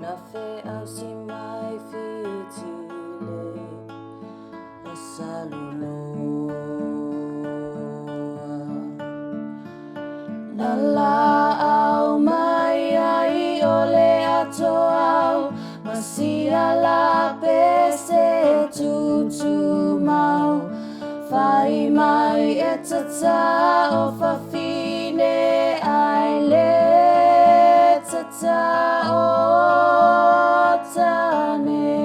Kafe au si mai fitile Asaluloa Nala au mai ai ole ato au Masia la pese tutu mau Fai mai e tata o fafine ai le tata o tane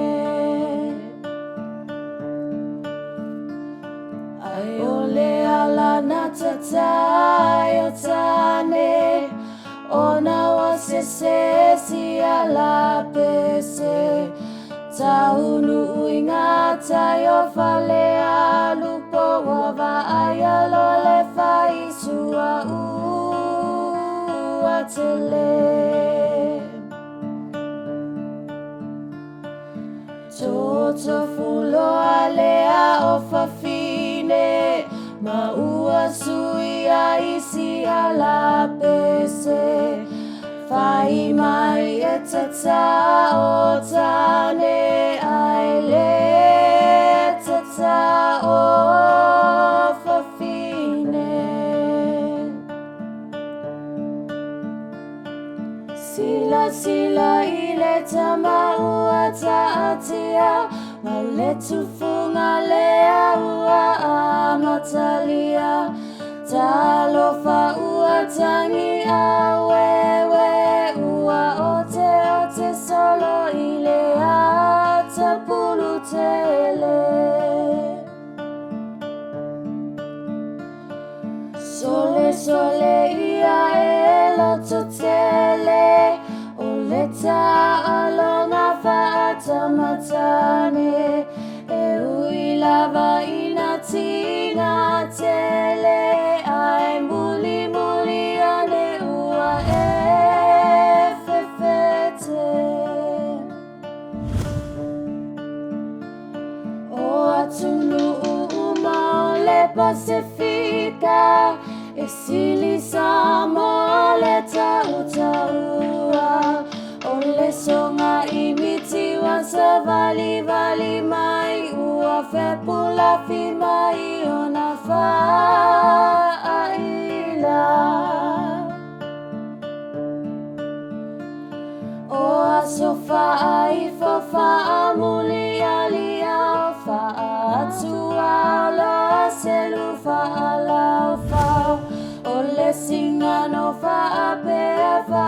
Ai ole ala na tata o tane Ona wa se si ala pese Taunu ingata yo fale alupo wava ayalo le fai sua uatele Toto fulo alea o fafine Maua sui a isi ala pese Fai mai e tata o tane ai le tata o fafine Sila sila ile tama ua taatia Ma le tufunga lea ua amatalia Talofa ua tangi awewe Ua ote solo ile atapulu tele Sole ia e loto tele Oleta alonga fata matane E ui lava ina tinga tele Ai muli ane ua e fefete O atunu uma o le Pasifika E sili samo le tautaua O le songa imiti wa sa vali mai Ua fepula fi mai ona faila O asofa ai fofa amuli alia Fa atua la selu fa ala fa O le singa no fa apea fa